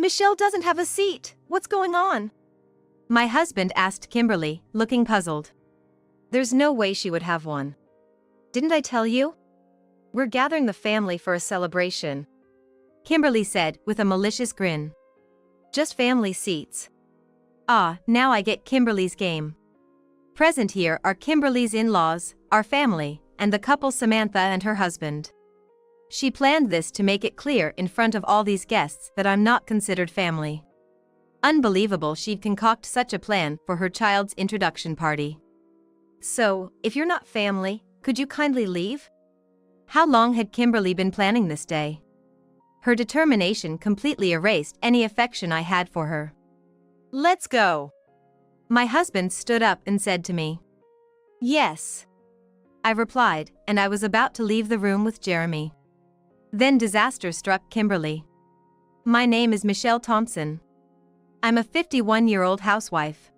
Michelle doesn't have a seat. What's going on? My husband asked Kimberly, looking puzzled. There's no way she would have one. Didn't I tell you? We're gathering the family for a celebration, Kimberly said with a malicious grin. Just family seats. Ah, now I get Kimberly's game. Present here are Kimberly's in-laws, our family, and the couple Samantha and her husband. She planned this to make it clear in front of all these guests that I'm not considered family. Unbelievable she'd concoct such a plan for her child's introduction party. So, if you're not family, could you kindly leave? How long had Kimberly been planning this day? Her determination completely erased any affection I had for her. Let's go. My husband stood up and said to me. Yes. I replied, and I was about to leave the room with Jeremy. Then disaster struck Kimberly. My name is Michelle Thompson. I'm a 51-year-old housewife.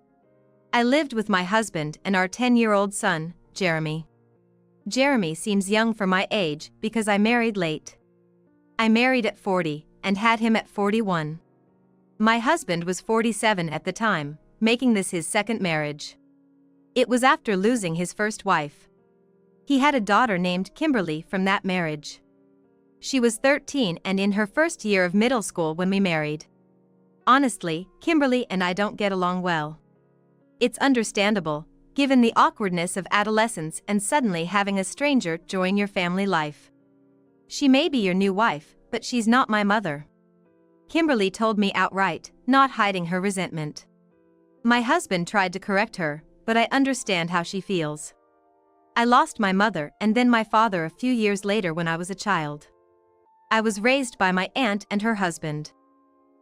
I lived with my husband and our 10-year-old son, Jeremy. Jeremy seems young for my age because I married late. I married at 40 and had him at 41. My husband was 47 at the time, making this his second marriage. It was after losing his first wife. He had a daughter named Kimberly from that marriage. She was 13 and in her first year of middle school when we married. Honestly, Kimberly and I don't get along well. It's understandable, given the awkwardness of adolescence and suddenly having a stranger join your family life. She may be your new wife, but she's not my mother. Kimberly told me outright, not hiding her resentment. My husband tried to correct her, but I understand how she feels. I lost my mother and then my father a few years later when I was a child. I was raised by my aunt and her husband.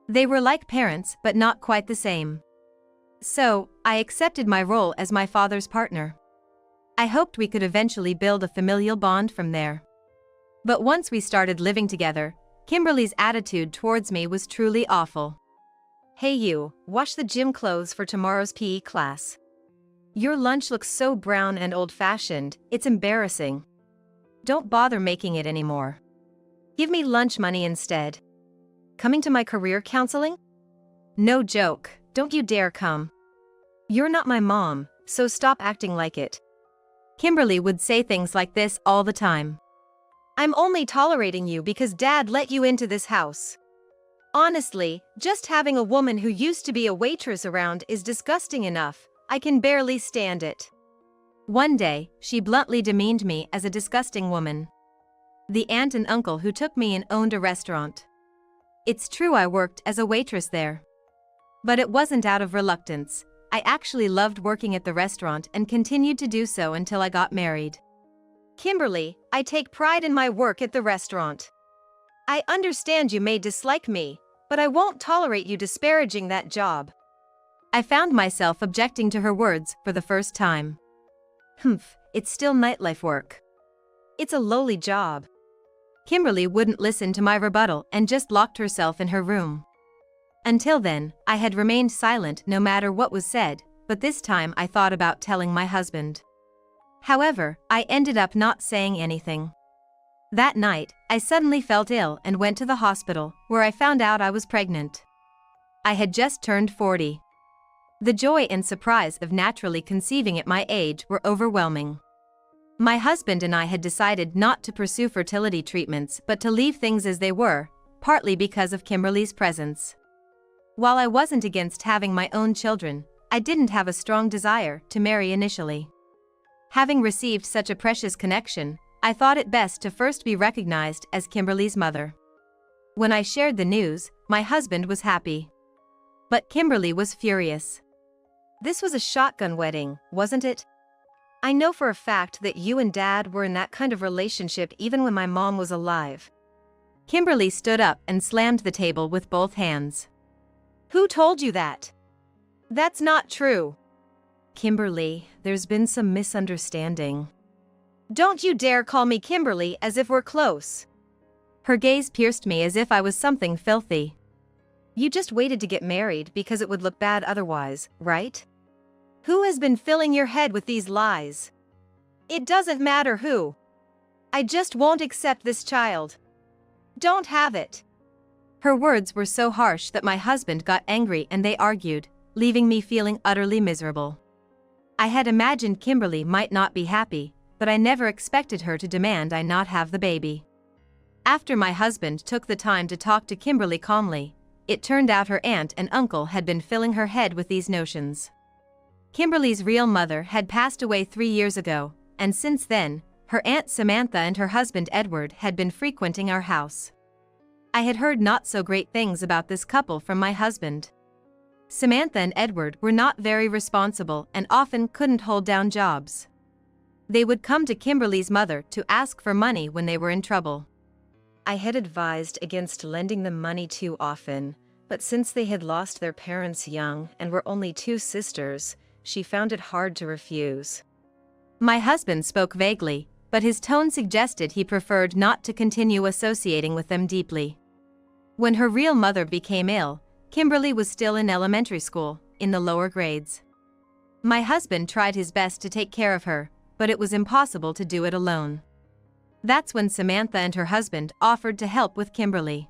They were like parents but not quite the same. So, I accepted my role as my father's partner. I hoped we could eventually build a familial bond from there. But once we started living together, Kimberly's attitude towards me was truly awful. Hey you, wash the gym clothes for tomorrow's PE class. Your lunch looks so brown and old-fashioned, it's embarrassing. Don't bother making it anymore. Give me lunch money instead. Coming to my career counseling? No joke, don't you dare come. You're not my mom, so stop acting like it. Kimberly would say things like this all the time. I'm only tolerating you because Dad let you into this house. Honestly, just having a woman who used to be a waitress around is disgusting enough. I can barely stand it. One day, she bluntly demeaned me as a disgusting woman. The aunt and uncle who took me and owned a restaurant. It's true I worked as a waitress there. But it wasn't out of reluctance. I actually loved working at the restaurant and continued to do so until I got married. Kimberly, I take pride in my work at the restaurant. I understand you may dislike me, but I won't tolerate you disparaging that job. I found myself objecting to her words for the first time. It's still nightlife work. It's a lowly job. Kimberly wouldn't listen to my rebuttal and just locked herself in her room. Until then, I had remained silent no matter what was said, but this time I thought about telling my husband. However, I ended up not saying anything. That night, I suddenly felt ill and went to the hospital, where I found out I was pregnant. I had just turned 40. The joy and surprise of naturally conceiving at my age were overwhelming. My husband and I had decided not to pursue fertility treatments but to leave things as they were, partly because of Kimberly's presence. While I wasn't against having my own children, I didn't have a strong desire to marry initially. Having received such a precious connection, I thought it best to first be recognized as Kimberly's mother. When I shared the news, my husband was happy. But Kimberly was furious. This was a shotgun wedding, wasn't it? I know for a fact that you and Dad were in that kind of relationship even when my mom was alive. Kimberly stood up and slammed the table with both hands. Who told you that? That's not true. Kimberly, there's been some misunderstanding. Don't you dare call me Kimberly as if we're close. Her gaze pierced me as if I was something filthy. You just waited to get married because it would look bad otherwise, right? Who has been filling your head with these lies? It doesn't matter who. I just won't accept this child. Don't have it. Her words were so harsh that my husband got angry and they argued, leaving me feeling utterly miserable. I had imagined Kimberly might not be happy, but I never expected her to demand I not have the baby. After my husband took the time to talk to Kimberly calmly, it turned out her aunt and uncle had been filling her head with these notions. Kimberly's real mother had passed away 3 years ago, and since then, her Aunt Samantha and her husband Edward had been frequenting our house. I had heard not so great things about this couple from my husband. Samantha and Edward were not very responsible and often couldn't hold down jobs. They would come to Kimberly's mother to ask for money when they were in trouble. I had advised against lending them money too often, but since they had lost their parents young and were only 2 sisters, she found it hard to refuse. My husband spoke vaguely, but his tone suggested he preferred not to continue associating with them deeply. When her real mother became ill, Kimberly was still in elementary school, in the lower grades. My husband tried his best to take care of her, but it was impossible to do it alone. That's when Samantha and her husband offered to help with Kimberly.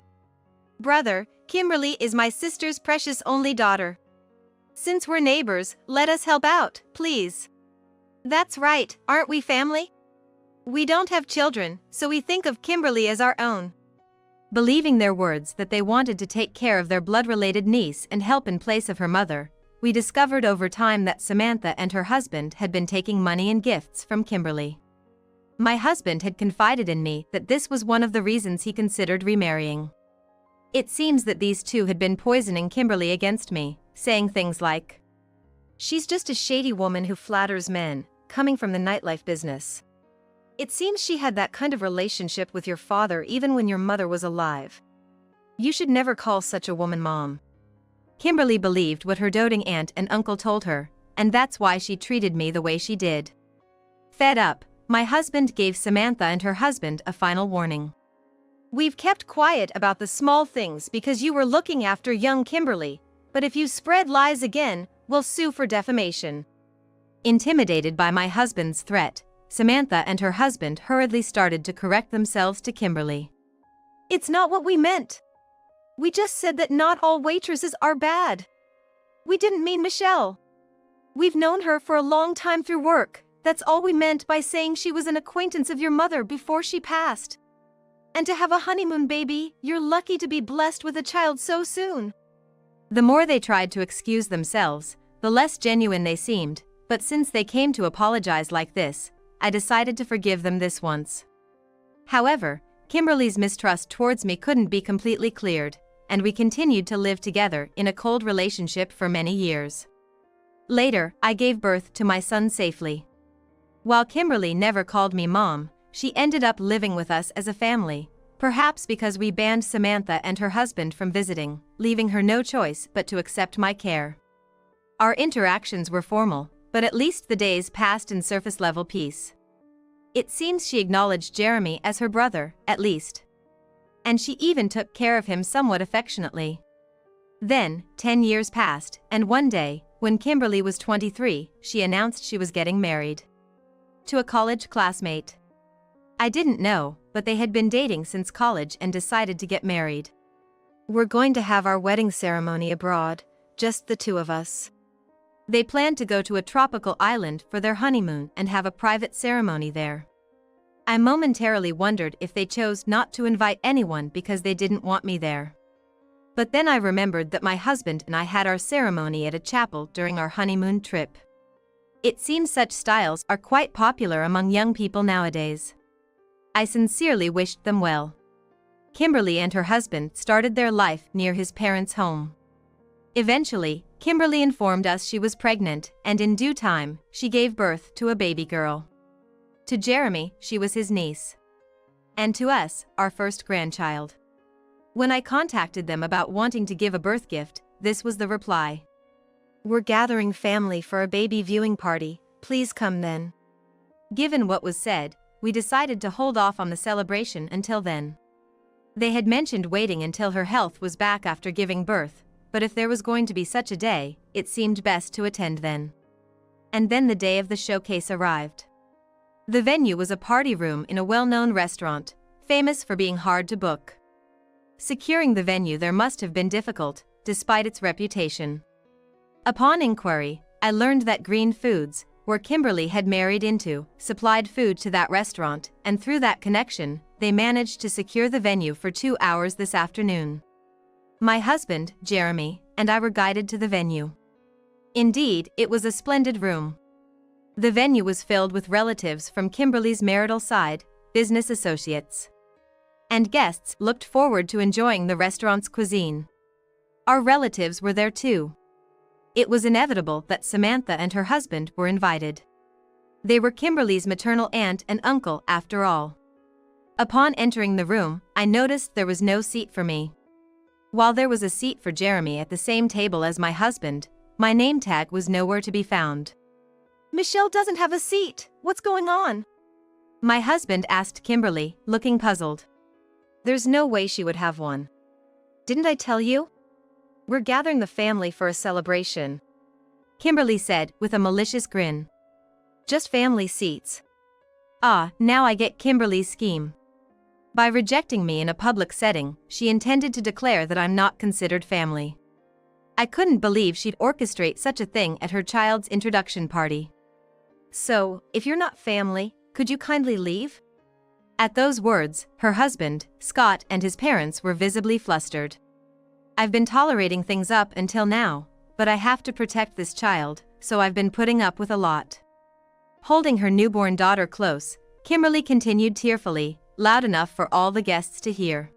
"Brother, Kimberly is my sister's precious only daughter. Since we're neighbors, let us help out, please." "That's right, aren't we family? We don't have children, so we think of Kimberly as our own." Believing their words that they wanted to take care of their blood-related niece and help in place of her mother, we discovered over time that Samantha and her husband had been taking money and gifts from Kimberly. My husband had confided in me that this was one of the reasons he considered remarrying. It seems that these two had been poisoning Kimberly against me, saying things like, "She's just a shady woman who flatters men, coming from the nightlife business. It seems she had that kind of relationship with your father even when your mother was alive. You should never call such a woman mom." Kimberly believed what her doting aunt and uncle told her, and that's why she treated me the way she did. Fed up, my husband gave Samantha and her husband a final warning. "We've kept quiet about the small things because you were looking after young Kimberly, but if you spread lies again, we'll sue for defamation." Intimidated by my husband's threat, Samantha and her husband hurriedly started to correct themselves to Kimberly. "It's not what we meant. We just said that not all waitresses are bad. We didn't mean Michelle. We've known her for a long time through work. That's all we meant by saying she was an acquaintance of your mother before she passed. And to have a honeymoon baby, you're lucky to be blessed with a child so soon." The more they tried to excuse themselves, the less genuine they seemed, but since they came to apologize like this, I decided to forgive them this once. However, Kimberly's mistrust towards me couldn't be completely cleared, and we continued to live together in a cold relationship for many years. Later, I gave birth to my son safely. While Kimberly never called me mom, she ended up living with us as a family, perhaps because we banned Samantha and her husband from visiting, leaving her no choice but to accept my care. Our interactions were formal, but at least the days passed in surface-level peace. It seems she acknowledged Jeremy as her brother, at least. And she even took care of him somewhat affectionately. Then, 10 years passed, and one day, when Kimberly was 23, she announced she was getting married. To a college classmate. I didn't know, but they had been dating since college and decided to get married. "We're going to have our wedding ceremony abroad, just the 2 of us." They planned to go to a tropical island for their honeymoon and have a private ceremony there. I momentarily wondered if they chose not to invite anyone because they didn't want me there. But then I remembered that my husband and I had our ceremony at a chapel during our honeymoon trip. It seems such styles are quite popular among young people nowadays. I sincerely wished them well. Kimberly and her husband started their life near his parents' home. Eventually, Kimberly informed us she was pregnant, and in due time, she gave birth to a baby girl. To Jeremy, she was his niece. And to us, our first grandchild. When I contacted them about wanting to give a birth gift, this was the reply. "We're gathering family for a baby viewing party, please come then." Given what was said, we decided to hold off on the celebration until then. They had mentioned waiting until her health was back after giving birth, but if there was going to be such a day, it seemed best to attend then. And then the day of the showcase arrived. The venue was a party room in a well-known restaurant, famous for being hard to book. Securing the venue there must have been difficult, despite its reputation. Upon inquiry, I learned that Green Foods, where Kimberly had married into, supplied food to that restaurant, and through that connection, they managed to secure the venue for 2 hours this afternoon. My husband, Jeremy, and I were guided to the venue. Indeed, it was a splendid room. The venue was filled with relatives from Kimberly's marital side, business associates, and guests looked forward to enjoying the restaurant's cuisine. Our relatives were there too. It was inevitable that Samantha and her husband were invited. They were Kimberly's maternal aunt and uncle after all. Upon entering the room, I noticed there was no seat for me. While there was a seat for Jeremy at the same table as my husband, my name tag was nowhere to be found. Michelle doesn't have a seat. What's going on? My husband asked Kimberly, looking puzzled. There's no way she would have one. Didn't I tell you? We're gathering the family for a celebration, Kimberly said with a malicious grin. Just family seats. Ah, now I get Kimberly's scheme. By rejecting me in a public setting, she intended to declare that I'm not considered family. I couldn't believe she'd orchestrate such a thing at her child's introduction party. So, if you're not family, could you kindly leave? At those words, her husband, Scott, and his parents were visibly flustered. I've been tolerating things up until now, but I have to protect this child, so I've been putting up with a lot. Holding her newborn daughter close, Kimberly continued tearfully, loud enough for all the guests to hear.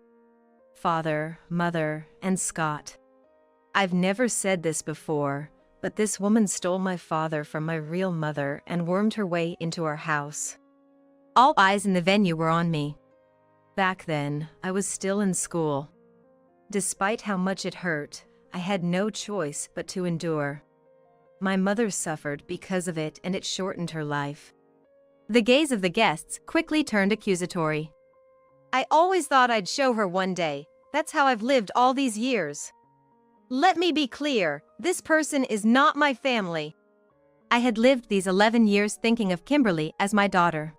Father, Mother, and Scott. I've never said this before, but this woman stole my father from my real mother and wormed her way into our house. All eyes in the venue were on me. Back then, I was still in school. Despite how much it hurt, I had no choice but to endure. My mother suffered because of it, and it shortened her life. The gaze of the guests quickly turned accusatory. I always thought I'd show her one day. That's how I've lived all these years. Let me be clear, this person is not my family. I had lived these 11 years thinking of Kimberly as my daughter.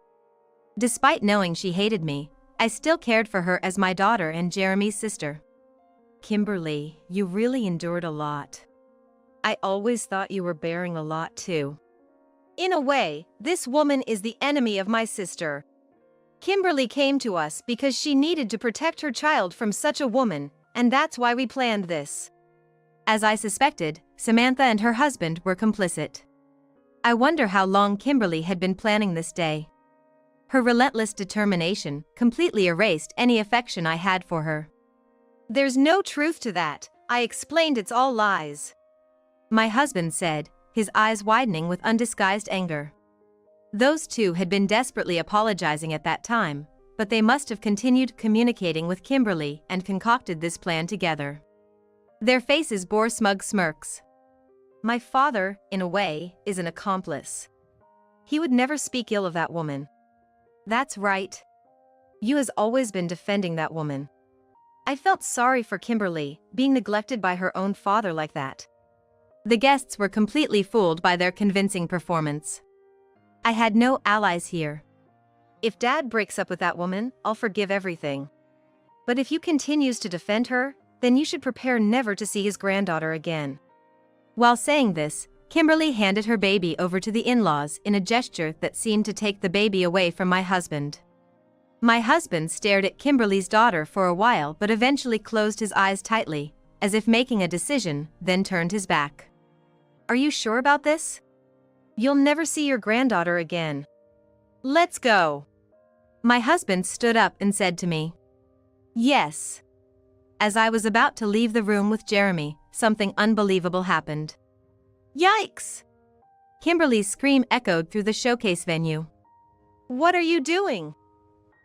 Despite knowing she hated me, I still cared for her as my daughter and Jeremy's sister. Kimberly, you really endured a lot. I always thought you were bearing a lot too. In a way, this woman is the enemy of my sister. Kimberly came to us because she needed to protect her child from such a woman, and that's why we planned this. As I suspected, Samantha and her husband were complicit. I wonder how long Kimberly had been planning this day. Her relentless determination completely erased any affection I had for her. There's no truth to that. I explained it's all lies, my husband said, his eyes widening with undisguised anger. Those two had been desperately apologizing at that time, but they must have continued communicating with Kimberly and concocted this plan together. Their faces bore smug smirks. My father, in a way, is an accomplice. He would never speak ill of that woman. That's right. You has always been defending that woman. I felt sorry for Kimberly, being neglected by her own father like that. The guests were completely fooled by their convincing performance. I had no allies here. If Dad breaks up with that woman, I'll forgive everything. But if you continues to defend her, then you should prepare never to see his granddaughter again. While saying this, Kimberly handed her baby over to the in-laws in a gesture that seemed to take the baby away from my husband. My husband stared at Kimberly's daughter for a while but eventually closed his eyes tightly, as if making a decision, then turned his back. Are you sure about this? You'll never see your granddaughter again. Let's go. My husband stood up and said to me, Yes. As I was about to leave the room with Jeremy, something unbelievable happened. Yikes! Kimberly's scream echoed through the showcase venue. What are you doing?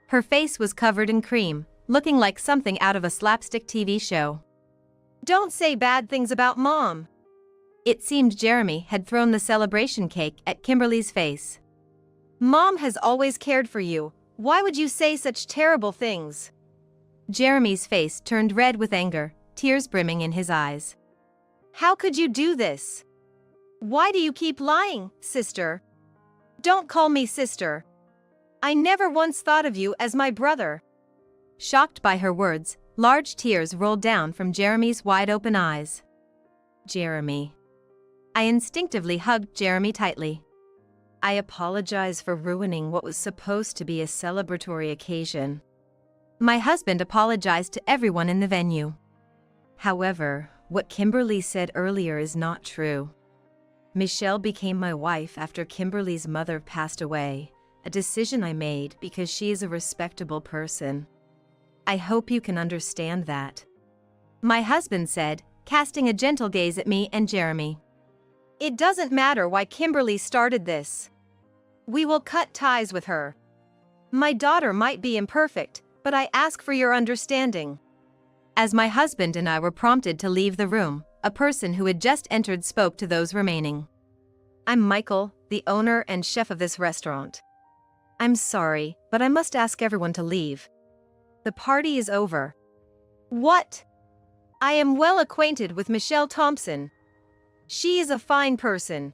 Her face was covered in cream, looking like something out of a slapstick TV show. Don't say bad things about Mom. It seemed Jeremy had thrown the celebration cake at Kimberly's face. Mom has always cared for you. Why would you say such terrible things? Jeremy's face turned red with anger, tears brimming in his eyes. How could you do this? Why do you keep lying, sister? Don't call me sister. I never once thought of you as my brother. Shocked by her words, Large tears rolled down from Jeremy's wide-open eyes. Jeremy. I instinctively hugged Jeremy tightly. I apologize for ruining what was supposed to be a celebratory occasion. My husband apologized to everyone in the venue. However, what Kimberly said earlier is not true. Michelle became my wife after Kimberly's mother passed away, a decision I made because she is a respectable person. I hope you can understand that. My husband said, casting a gentle gaze at me and Jeremy. It doesn't matter why Kimberly started this. We will cut ties with her. My daughter might be imperfect, but I ask for your understanding. As my husband and I were prompted to leave the room, a person who had just entered spoke to those remaining. I'm Michael, the owner and chef of this restaurant. I'm sorry, but I must ask everyone to leave. The party is over. What? I am well acquainted with Michelle Thompson. She is a fine person.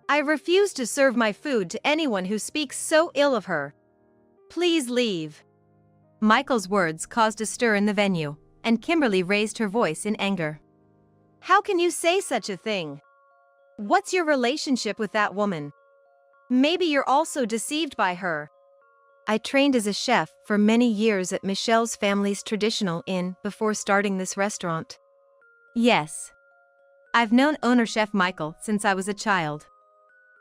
I refuse to serve my food to anyone who speaks so ill of her. Please leave. Michael's words caused a stir in the venue, and Kimberly raised her voice in anger. How can you say such a thing? What's your relationship with that woman? Maybe you're also deceived by her. I trained as a chef for many years at Michelle's family's traditional inn before starting this restaurant. Yes. I've known owner Chef Michael since I was a child.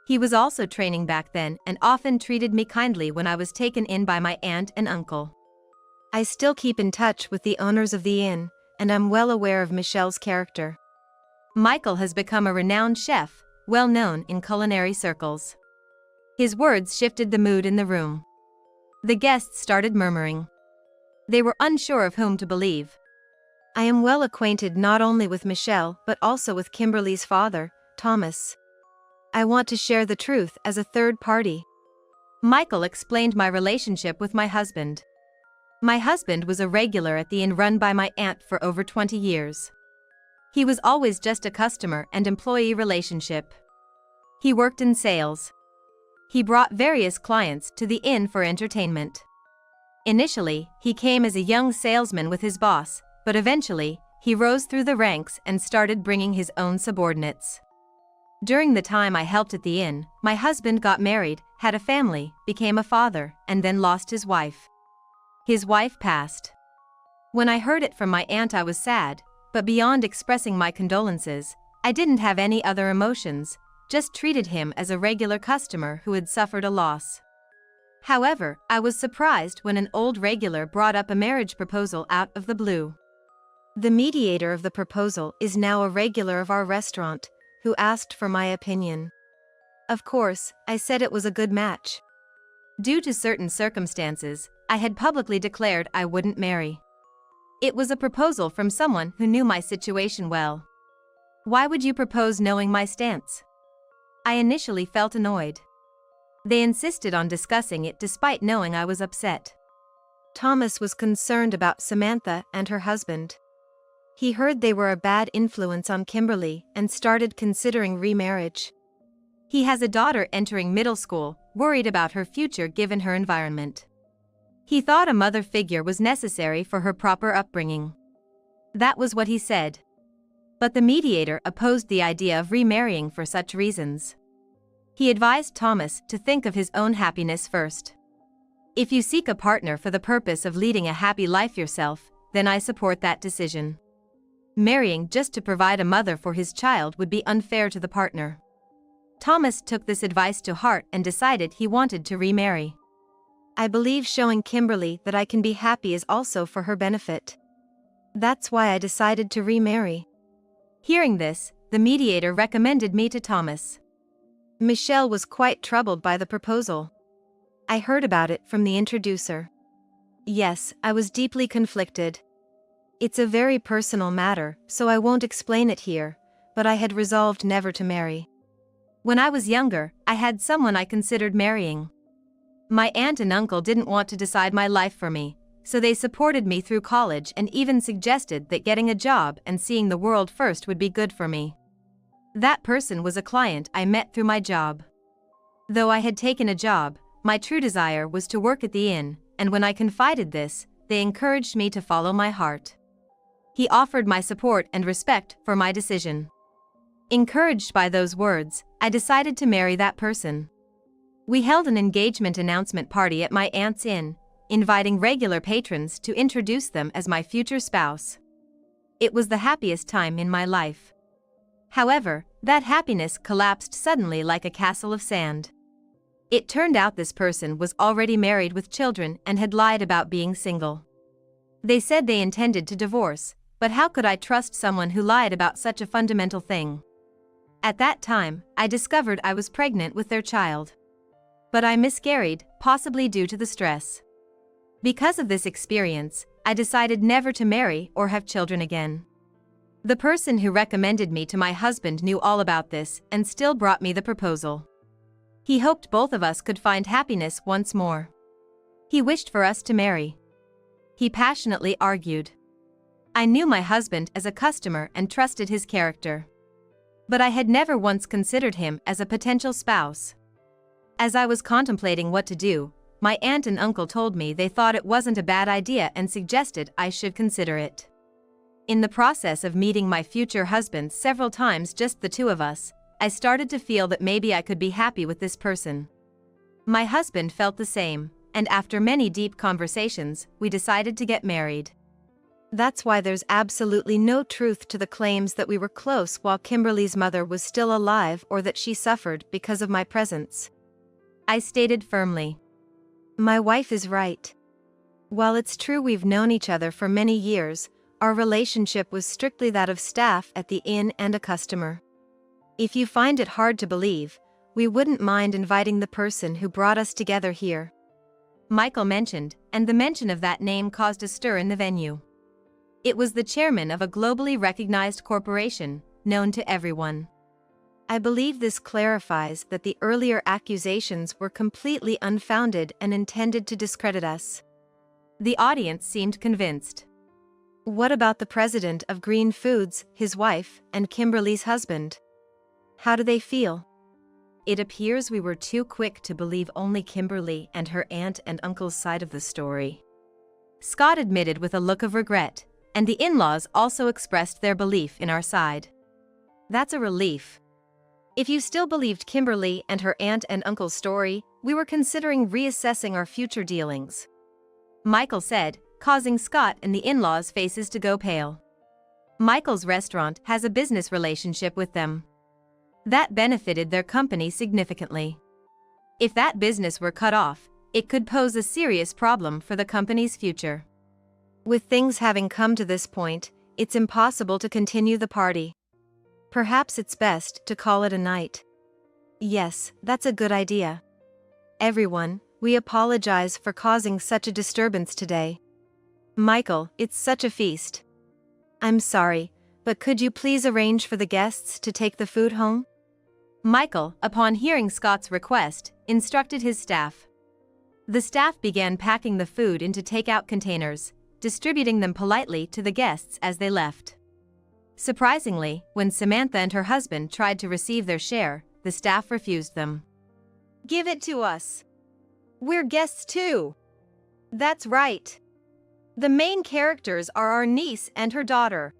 He was also training back then and often treated me kindly when I was taken in by my aunt and uncle. I still keep in touch with the owners of the inn, and I'm well aware of Michelle's character. Michael has become a renowned chef, well known in culinary circles. His words shifted the mood in the room. The guests started murmuring. They were unsure of whom to believe. I am well acquainted not only with Michelle but also with Kimberly's father, Thomas. I want to share the truth as a third party. Michael explained my relationship with my husband. My husband was a regular at the inn run by my aunt for over 20 years. He was always just a customer and employee relationship. He worked in sales. He brought various clients to the inn for entertainment. Initially, he came as a young salesman with his boss, but eventually, he rose through the ranks and started bringing his own subordinates. During the time I helped at the inn, my husband got married, had a family, became a father, and then lost his wife. His wife passed. When I heard it from my aunt, I was sad, but beyond expressing my condolences, I didn't have any other emotions, just treated him as a regular customer who had suffered a loss. However, I was surprised when an old regular brought up a marriage proposal out of the blue. The mediator of the proposal is now a regular of our restaurant, who asked for my opinion. Of course, I said it was a good match. Due to certain circumstances, I had publicly declared I wouldn't marry. It was a proposal from someone who knew my situation well. Why would you propose knowing my stance? I initially felt annoyed. They insisted on discussing it despite knowing I was upset. Thomas was concerned about Samantha and her husband. He heard they were a bad influence on Kimberly and started considering remarriage. He has a daughter entering middle school, worried about her future given her environment. He thought a mother figure was necessary for her proper upbringing. That was what he said. But the mediator opposed the idea of remarrying for such reasons. He advised Thomas to think of his own happiness first. If you seek a partner for the purpose of leading a happy life yourself, then I support that decision. Marrying just to provide a mother for his child would be unfair to the partner. Thomas took this advice to heart and decided he wanted to remarry. I believe showing Kimberly that I can be happy is also for her benefit. That's why I decided to remarry. Hearing this, the mediator recommended me to Thomas. Michelle was quite troubled by the proposal. I heard about it from the introducer. Yes, I was deeply conflicted. It's a very personal matter, so I won't explain it here, but I had resolved never to marry. When I was younger, I had someone I considered marrying. My aunt and uncle didn't want to decide my life for me, so they supported me through college and even suggested that getting a job and seeing the world first would be good for me. That person was a client I met through my job. Though I had taken a job, my true desire was to work at the inn, and when I confided this, they encouraged me to follow my heart. He offered my support and respect for my decision. Encouraged by those words, I decided to marry that person. We held an engagement announcement party at my aunt's inn, inviting regular patrons to introduce them as my future spouse. It was the happiest time in my life. However, that happiness collapsed suddenly like a castle of sand. It turned out this person was already married with children and had lied about being single. They said they intended to divorce, but how could I trust someone who lied about such a fundamental thing? At that time, I discovered I was pregnant with their child. But I miscarried, possibly due to the stress. Because of this experience, I decided never to marry or have children again. The person who recommended me to my husband knew all about this and still brought me the proposal. He hoped both of us could find happiness once more. He wished for us to marry. He passionately argued. I knew my husband as a customer and trusted his character. But I had never once considered him as a potential spouse. As I was contemplating what to do, my aunt and uncle told me they thought it wasn't a bad idea and suggested I should consider it. In the process of meeting my future husband several times, just the two of us, I started to feel that maybe I could be happy with this person. My husband felt the same, and after many deep conversations, we decided to get married. That's why there's absolutely no truth to the claims that we were close while Kimberly's mother was still alive or that she suffered because of my presence. I stated firmly. My wife is right. While it's true we've known each other for many years, our relationship was strictly that of staff at the inn and a customer. If you find it hard to believe, we wouldn't mind inviting the person who brought us together here. Michael mentioned, and the mention of that name caused a stir in the venue. It was the chairman of a globally recognized corporation, known to everyone. I believe this clarifies that the earlier accusations were completely unfounded and intended to discredit us. The audience seemed convinced. What about the president of Green Foods, his wife, and Kimberly's husband? How do they feel? It appears we were too quick to believe only Kimberly and her aunt and uncle's side of the story. Scott admitted with a look of regret, and the in-laws also expressed their belief in our side. That's a relief. If you still believed Kimberly and her aunt and uncle's story, we were considering reassessing our future dealings. Michael said, causing Scott and the in-laws' faces to go pale. Michael's restaurant has a business relationship with them. That benefited their company significantly. If that business were cut off, it could pose a serious problem for the company's future. With things having come to this point, it's impossible to continue the party. Perhaps it's best to call it a night. Yes, that's a good idea. Everyone, we apologize for causing such a disturbance today. Michael, it's such a feast. I'm sorry, but could you please arrange for the guests to take the food home? Michael, upon hearing Scott's request, instructed his staff. The staff began packing the food into takeout containers, distributing them politely to the guests as they left. Surprisingly, when Samantha and her husband tried to receive their share, the staff refused them. Give it to us. We're guests too. That's right. The main characters are our niece and her daughter.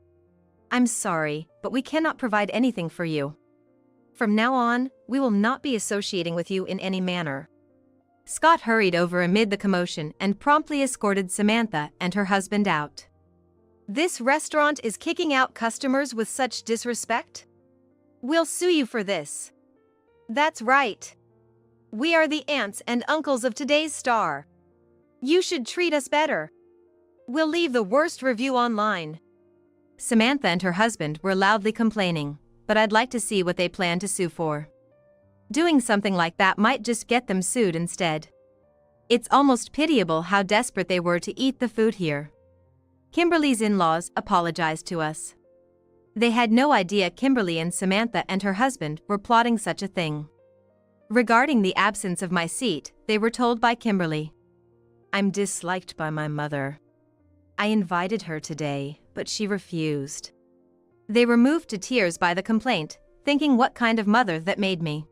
I'm sorry, but we cannot provide anything for you. From now on, we will not be associating with you in any manner. Scott hurried over amid the commotion and promptly escorted Samantha and her husband out. This restaurant is kicking out customers with such disrespect? We'll sue you for this. That's right. We are the aunts and uncles of today's star. You should treat us better. We'll leave the worst review online. Samantha and her husband were loudly complaining, but I'd like to see what they plan to sue for. Doing something like that might just get them sued instead. It's almost pitiable how desperate they were to eat the food here. Kimberly's in-laws apologized to us. They had no idea Kimberly and Samantha and her husband were plotting such a thing. Regarding the absence of my seat, they were told by Kimberly. I'm disliked by my mother. I invited her today, but she refused. They were moved to tears by the complaint, thinking what kind of mother that made me.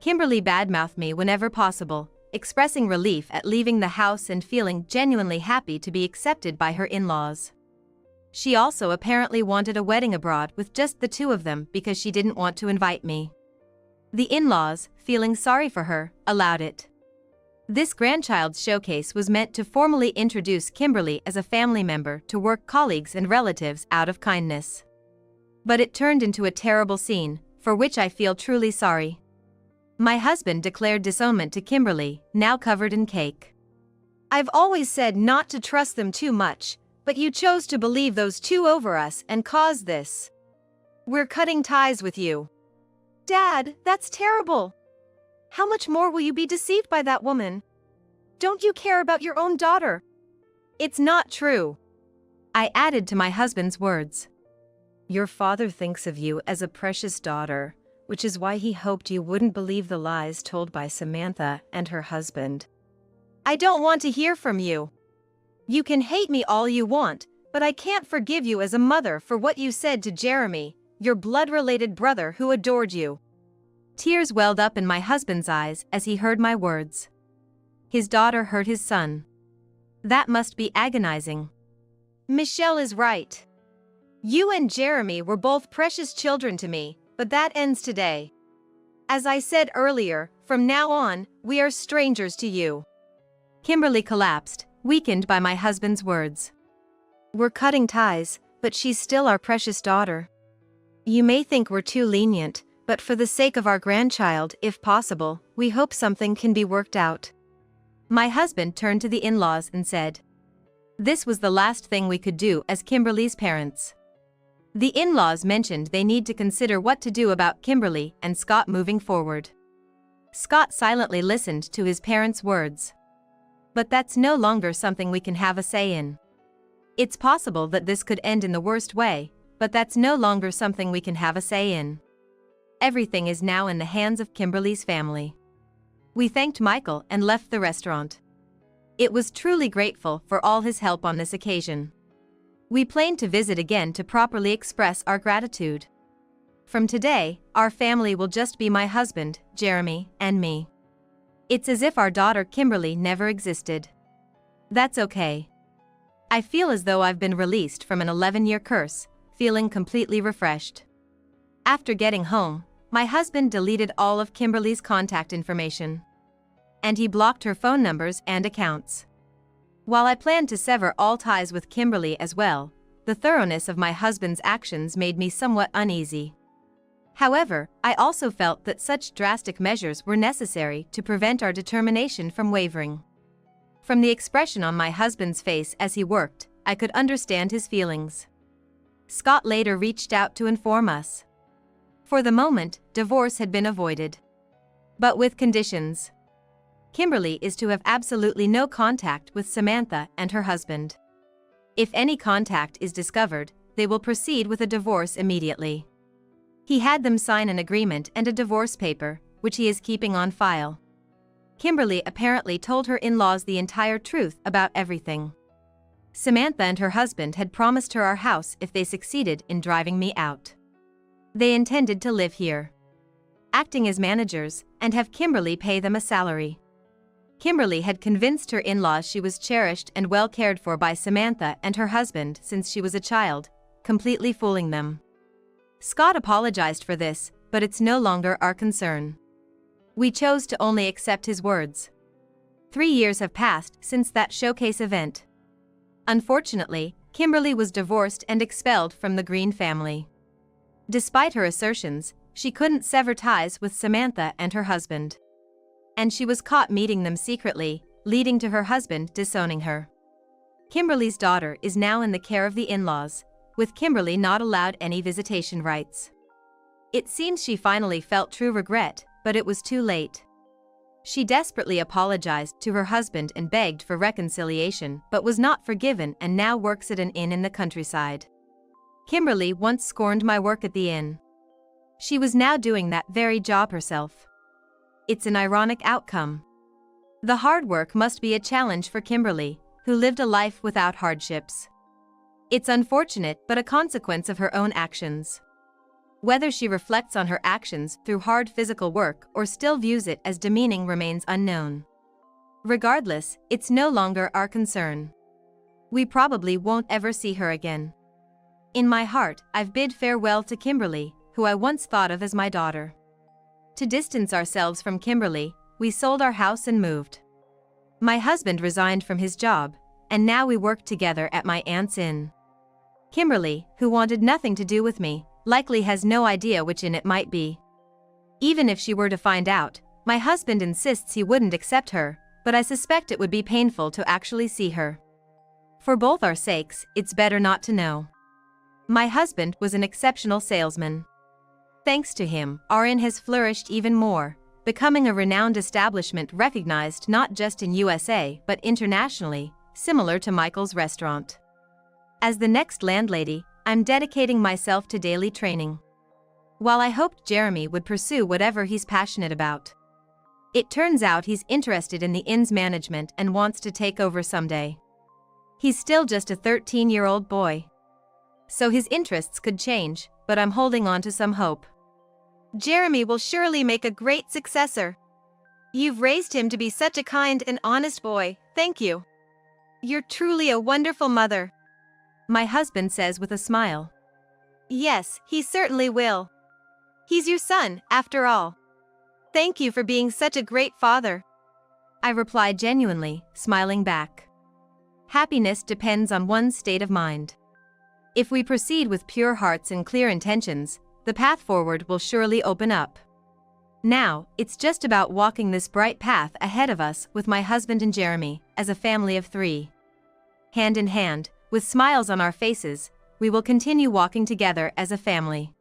Kimberly badmouthed me whenever possible, expressing relief at leaving the house and feeling genuinely happy to be accepted by her in-laws. She also apparently wanted a wedding abroad with just the two of them because she didn't want to invite me. The in-laws, feeling sorry for her, allowed it. This grandchild's showcase was meant to formally introduce Kimberly as a family member to work colleagues and relatives out of kindness. But it turned into a terrible scene, for which I feel truly sorry. My husband declared disownment to Kimberly, now covered in cake. I've always said not to trust them too much, but you chose to believe those two over us and caused this. We're cutting ties with you. Dad, that's terrible. How much more will you be deceived by that woman? Don't you care about your own daughter? It's not true, I added to my husband's words. Your father thinks of you as a precious daughter, which is why he hoped you wouldn't believe the lies told by Samantha and her husband. I don't want to hear from you. You can hate me all you want, but I can't forgive you as a mother for what you said to Jeremy, your blood-related brother who adored you. Tears welled up in my husband's eyes as he heard my words. His daughter hurt his son. That must be agonizing. Michelle is right. You and Jeremy were both precious children to me, but that ends today. As I said earlier, from now on, we are strangers to you. Kimberly collapsed, weakened by my husband's words. We're cutting ties, but she's still our precious daughter. You may think we're too lenient, but for the sake of our grandchild, if possible, we hope something can be worked out. My husband turned to the in-laws and said, this was the last thing we could do as Kimberly's parents. The in-laws mentioned they need to consider what to do about Kimberly and Scott moving forward. Scott silently listened to his parents' words. But that's no longer something we can have a say in. It's possible that this could end in the worst way, but that's no longer something we can have a say in. Everything is now in the hands of Kimberly's family. We thanked Michael and left the restaurant. It was truly grateful for all his help on this occasion. We planned to visit again to properly express our gratitude. From today, our family will just be my husband, Jeremy, and me. It's as if our daughter Kimberly never existed. That's okay. I feel as though I've been released from an 11-year curse, feeling completely refreshed. After getting home, my husband deleted all of Kimberly's contact information. And he blocked her phone numbers and accounts. While I planned to sever all ties with Kimberly as well, the thoroughness of my husband's actions made me somewhat uneasy. However, I also felt that such drastic measures were necessary to prevent our determination from wavering. From the expression on my husband's face as he worked, I could understand his feelings. Scott later reached out to inform us. For the moment, divorce had been avoided. But with conditions. Kimberly is to have absolutely no contact with Samantha and her husband. If any contact is discovered, they will proceed with a divorce immediately. He had them sign an agreement and a divorce paper, which he is keeping on file. Kimberly apparently told her in-laws the entire truth about everything. Samantha and her husband had promised her our house if they succeeded in driving me out. They intended to live here, acting as managers, and have Kimberly pay them a salary. Kimberly had convinced her in-laws she was cherished and well cared for by Samantha and her husband since she was a child, completely fooling them. Scott apologized for this, but it's no longer our concern. We chose to only accept his words. 3 years have passed since that showcase event. Unfortunately, Kimberly was divorced and expelled from the Green family. Despite her assertions, she couldn't sever ties with Samantha and her husband. And she was caught meeting them secretly, leading to her husband disowning her. Kimberly's daughter is now in the care of the in-laws, with Kimberly not allowed any visitation rights. It seems she finally felt true regret, but it was too late. She desperately apologized to her husband and begged for reconciliation, but was not forgiven and now works at an inn in the countryside. Kimberly once scorned my work at the inn. She was now doing that very job herself. It's an ironic outcome. The hard work must be a challenge for Kimberly, who lived a life without hardships. It's unfortunate but a consequence of her own actions. Whether she reflects on her actions through hard physical work or still views it as demeaning remains unknown. Regardless, it's no longer our concern. We probably won't ever see her again. In my heart, I've bid farewell to Kimberly, who I once thought of as my daughter. To distance ourselves from Kimberly, we sold our house and moved. My husband resigned from his job, and now we work together at my aunt's inn. Kimberly, who wanted nothing to do with me, likely has no idea which inn it might be. Even if she were to find out, my husband insists he wouldn't accept her, but I suspect it would be painful to actually see her. For both our sakes, it's better not to know. My husband was an exceptional salesman. Thanks to him, our inn has flourished even more, becoming a renowned establishment recognized not just in USA but internationally, similar to Michael's restaurant. As the next landlady, I'm dedicating myself to daily training. While I hoped Jeremy would pursue whatever he's passionate about, it turns out he's interested in the inn's management and wants to take over someday. He's still just a 13-year-old boy. So his interests could change, but I'm holding on to some hope. Jeremy will surely make a great successor. You've raised him to be such a kind and honest boy, thank you. You're truly a wonderful mother. My husband says with a smile. Yes, he certainly will. He's your son, after all. Thank you for being such a great father. I replied genuinely, smiling back. Happiness depends on one's state of mind. If we proceed with pure hearts and clear intentions, the path forward will surely open up. Now, it's just about walking this bright path ahead of us with my husband and Jeremy, as a family of 3. Hand in hand, with smiles on our faces, we will continue walking together as a family.